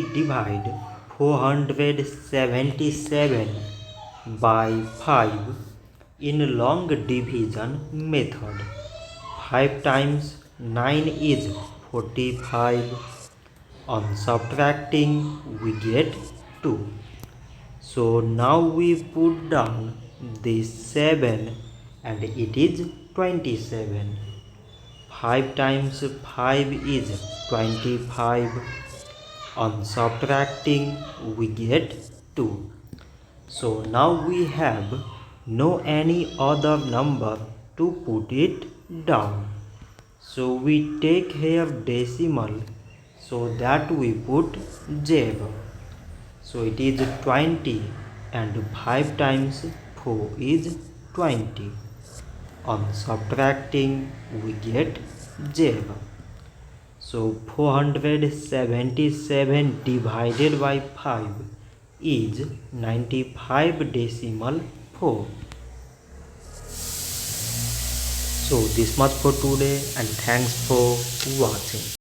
Divide 477 by 5 in long division method. 5 times 9 is 45. On subtracting we get 2. So now we put down this 7 and it is 27. 5 times 5 is 25. On subtracting we get 2. So now we have no any other number to put it down. So we take here decimal so that we put 0. So it is 20 and 5 times 4 is 20. On subtracting we get 0. So 477 divided by 5 is 95.4. So this much for today and thanks for watching.